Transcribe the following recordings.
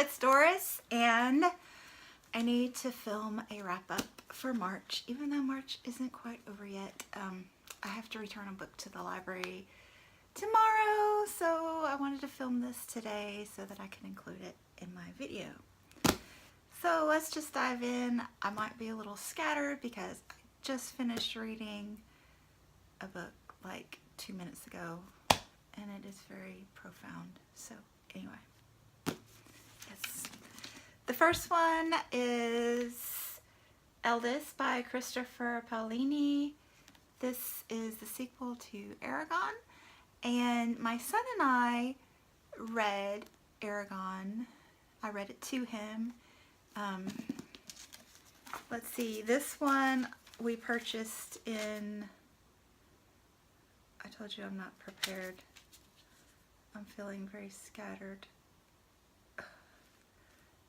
it's Doris, and I need to film a wrap-up for March, even though March isn't quite over yet. I have to return a book to the library tomorrow, so I wanted to film this today so that I can include it in my video. So let's just dive in. I might be a little scattered because I just finished reading a book like 2 minutes ago, and it is very profound. So anyway, yes. The first one is Eldest by Christopher Paolini. This is the sequel to Eragon, and my son and I read Eragon. I read it to him. Let's see, this one we purchased in, I told you I'm not prepared. I'm feeling very scattered.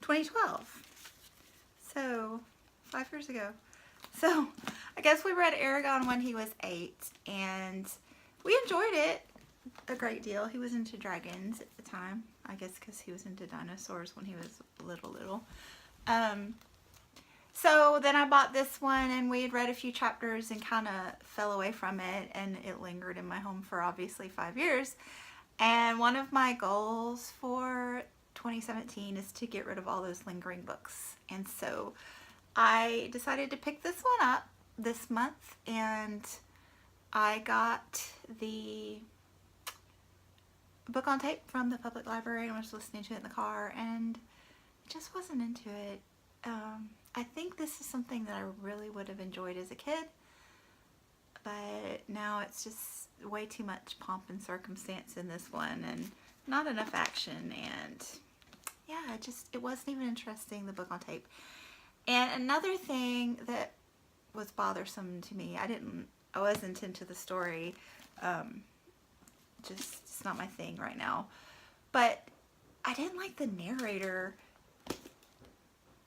2012. So 5 years ago. So I guess we read Eragon when he was 8, and we enjoyed it a great deal. He was into dragons at the time, I guess because he was into dinosaurs when he was little. So then I bought this one, and we had read a few chapters and kind of fell away from it, and it lingered in my home for obviously 5 years. And one of my goals for 2017 is to get rid of all those lingering books. And so I decided to pick this one up this month, and I got the book on tape from the public library and was listening to it in the car, and I just wasn't into it. I think this is something that I really would have enjoyed as a kid, but now it's just way too much pomp and circumstance in this one and not enough action, and yeah, it wasn't even interesting, the book on tape. And another thing that was bothersome to me, I wasn't into the story, it's not my thing right now, but I didn't like the narrator.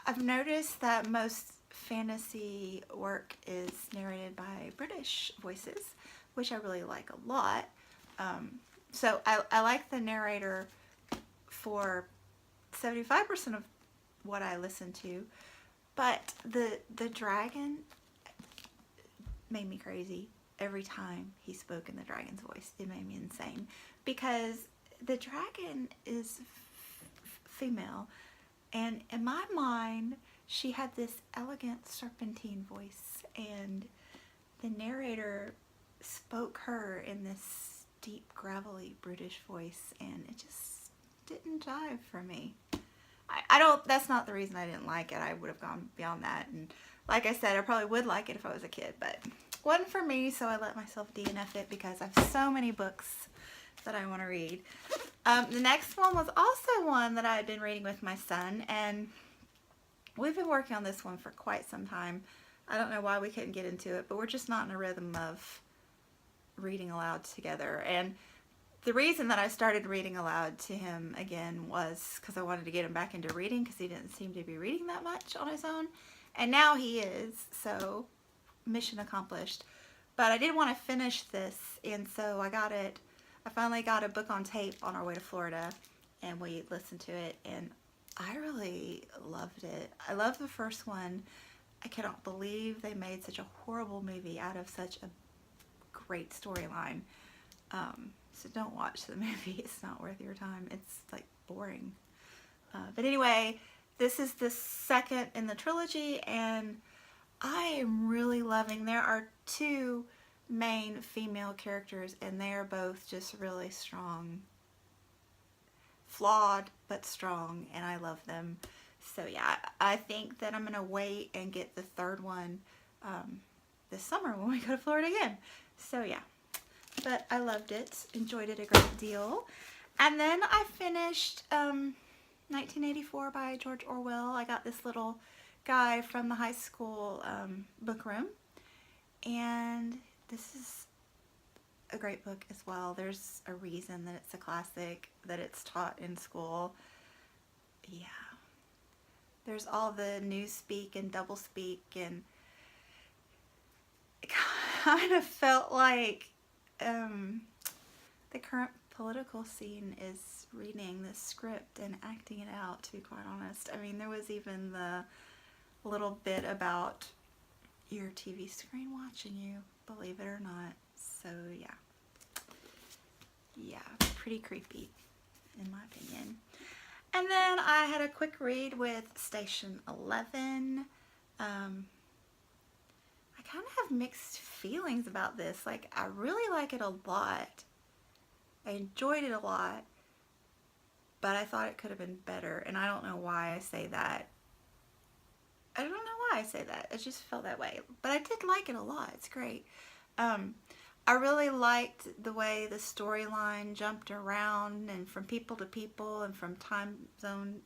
I've noticed that most fantasy work is narrated by British voices, which I really like a lot. So I like the narrator for 75% of what I listen to, but the dragon made me crazy every time he spoke in the dragon's voice. It made me insane because the dragon is female, and in my mind she had this elegant serpentine voice, and the narrator spoke her in this deep gravelly British voice, and it just didn't jive for me. That's not the reason I didn't like it. I would have gone beyond that, and like I said, I probably would like it if I was a kid, but it wasn't for me, so I let myself DNF it because I have so many books that I want to read. The next one was also one that I had been reading with my son, and we've been working on this one for quite some time. I don't know why we couldn't get into it, but we're just not in a rhythm of reading aloud together. And the reason that I started reading aloud to him again was because I wanted to get him back into reading, because he didn't seem to be reading that much on his own. And now he is, so mission accomplished. But I did want to finish this, and so I finally got a book on tape on our way to Florida, and we listened to it, and I really loved it. I love the first one. I cannot believe they made such a horrible movie out of such a great storyline. So don't watch the movie. It's not worth your time. It's like boring. But anyway, this is the second in the trilogy, and I am really loving. There are 2 main female characters, and they are both just really strong. Flawed, but strong, and I love them. So yeah, I think that I'm going to wait and get the 3rd one this summer when we go to Florida again. So yeah, but I loved it, enjoyed it a great deal. And then I finished 1984 by George Orwell. I got this little guy from the high school book room, and this is a great book as well. There's a reason that it's a classic, that it's taught in school. Yeah. There's all the newspeak and doublespeak, and it kind of felt like the current political scene is reading the script and acting it out, to be quite honest. I mean, there was even the little bit about your TV screen watching you, believe it or not. So yeah. Yeah, pretty creepy, in my opinion. And then I had a quick read with Station 11. I kind of have mixed feelings about this. Like, I really like it a lot. I enjoyed it a lot, but I thought it could have been better, and I don't know why I say that. I don't know why I say that. It just felt that way. But I did like it a lot. It's great. I really liked the way the storyline jumped around and from people to people and from time zone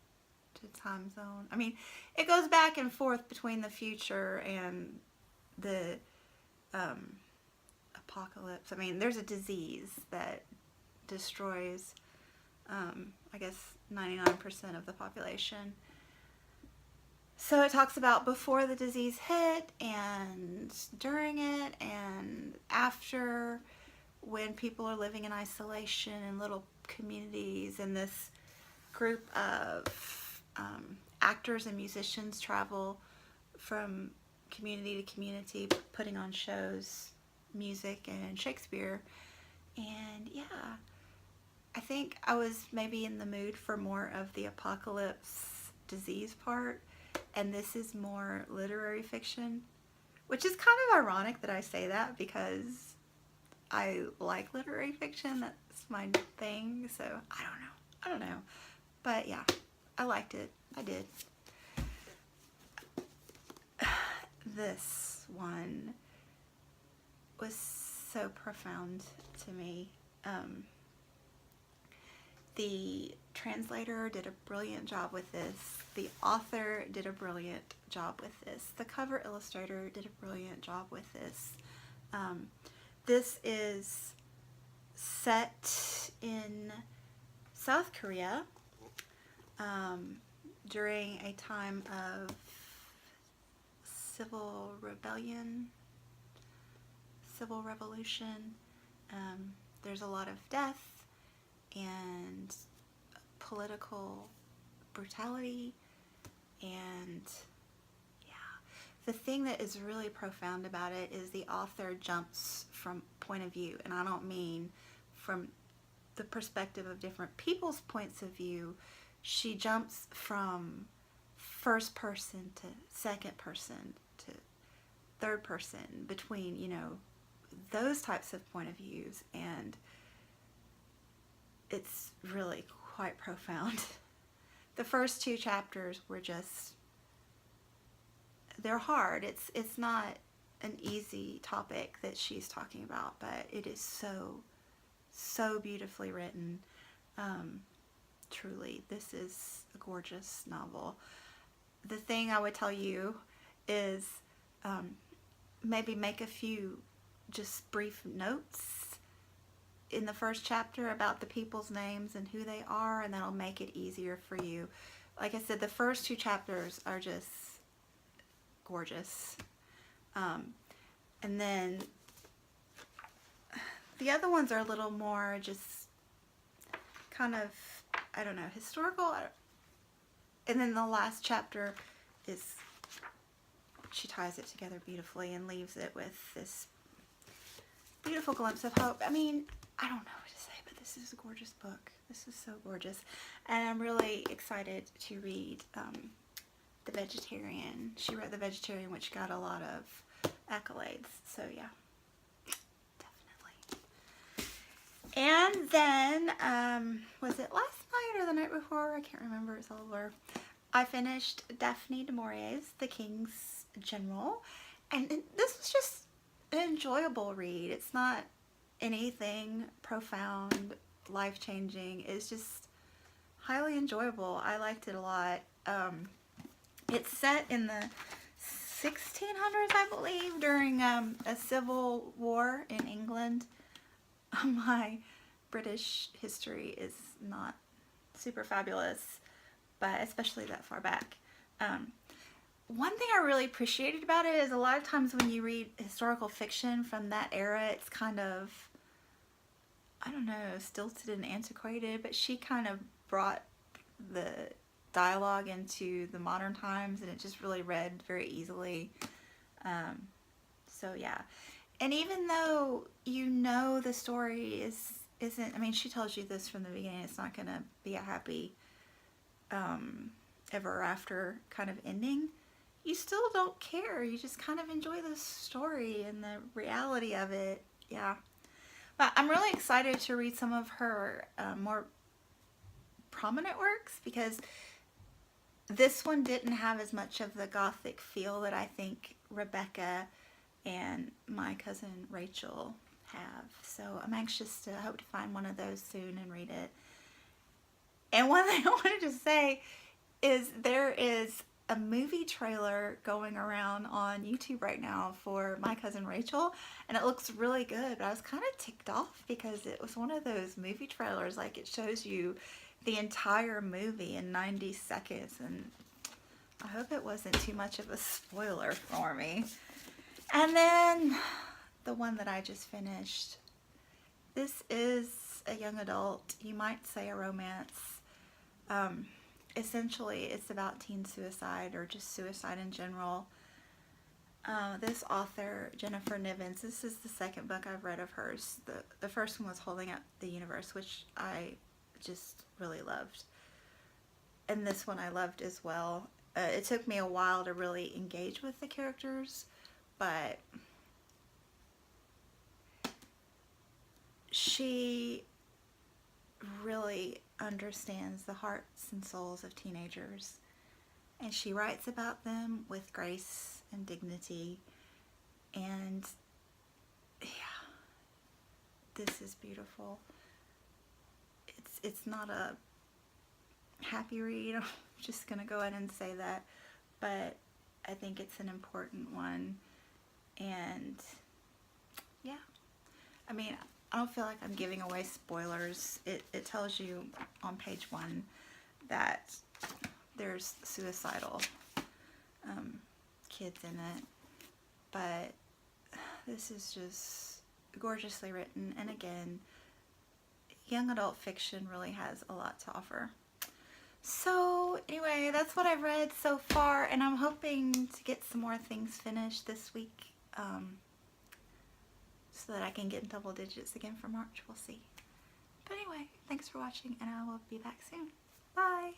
to time zone. I mean, it goes back and forth between the future and the apocalypse. I mean, there's a disease that destroys, I guess, 99% of the population. So it talks about before the disease hit and during it and after, when people are living in isolation in little communities, and this group of actors and musicians travel from community to community putting on shows, music and Shakespeare. And yeah, I think I was maybe in the mood for more of the apocalypse disease part, and this is more literary fiction, which is kind of ironic that I say that because I like literary fiction. That's my thing. So I don't know. But yeah, I liked it. I did. This one was so profound to me. The translator did a brilliant job with this. The author did a brilliant job with this. The cover illustrator did a brilliant job with this. This is set in South Korea during a time of civil rebellion, civil revolution. There's a lot of death and political brutality, and yeah, the thing that is really profound about it is the author jumps from point of view, and I don't mean from the perspective of different people's points of view. She jumps from first person to second person to third person, between, you know, those types of point of views, and it's really quite profound. The first two chapters were just, they're hard. It's not an easy topic that she's talking about, but it is so beautifully written. Truly, this is a gorgeous novel. The thing I would tell you is maybe make a few just brief notes in the first chapter about the people's names and who they are, and that'll make it easier for you. Like I said, the first two chapters are just gorgeous. And then the other ones are a little more just kind of, I don't know, historical. And then the last chapter is, she ties it together beautifully and leaves it with this beautiful glimpse of hope. I mean, I don't know what to say, but this is a gorgeous book. This is so gorgeous. And I'm really excited to read The Vegetarian. She wrote The Vegetarian, which got a lot of accolades. So yeah, definitely. And then, was it last night or the night before? I can't remember. It's all over. I finished Daphne du Maurier's The King's General. And this was just an enjoyable read. It's not anything profound, life-changing. It's just highly enjoyable. I liked it a lot. It's set in the 1600s, I believe, during a civil war in England. My British history is not super fabulous, but especially that far back. One thing I really appreciated about it is a lot of times when you read historical fiction from that era, it's kind of, I don't know, stilted and antiquated, but she kind of brought the dialogue into the modern times, and it just really read very easily. So yeah, and even though you know the story isn't, I mean, she tells you this from the beginning, it's not gonna be a happy ever after kind of ending, you still don't care. You just kind of enjoy the story and the reality of it. Yeah. But I'm really excited to read some of her more prominent works, because this one didn't have as much of the gothic feel that I think Rebecca and My Cousin Rachel have. So I'm anxious to hope to find one of those soon and read it. And one thing I wanted to say is there is a movie trailer going around on YouTube right now for My Cousin Rachel, and it looks really good, but I was kind of ticked off because it was one of those movie trailers, like it shows you the entire movie in 90 seconds, and I hope it wasn't too much of a spoiler for me. And then the one that I just finished, this is a young adult, you might say a romance. Essentially, it's about teen suicide or just suicide in general. This author, Jennifer Nivens, this is the second book I've read of hers. The first one was Holding Up the Universe, which I just really loved. And this one I loved as well. It took me a while to really engage with the characters, but she really understands the hearts and souls of teenagers, and she writes about them with grace and dignity, and yeah, this is beautiful. It's not a happy read, I'm just gonna go ahead and say that, but I think it's an important one. And yeah, I mean, I don't feel like I'm giving away spoilers. It tells you on page 1 that there's suicidal kids in it, but this is just gorgeously written, and again, young adult fiction really has a lot to offer. So anyway, that's what I've read so far, and I'm hoping to get some more things finished this week, so that I can get in double digits again for March. We'll see. But anyway, thanks for watching, and I will be back soon. Bye!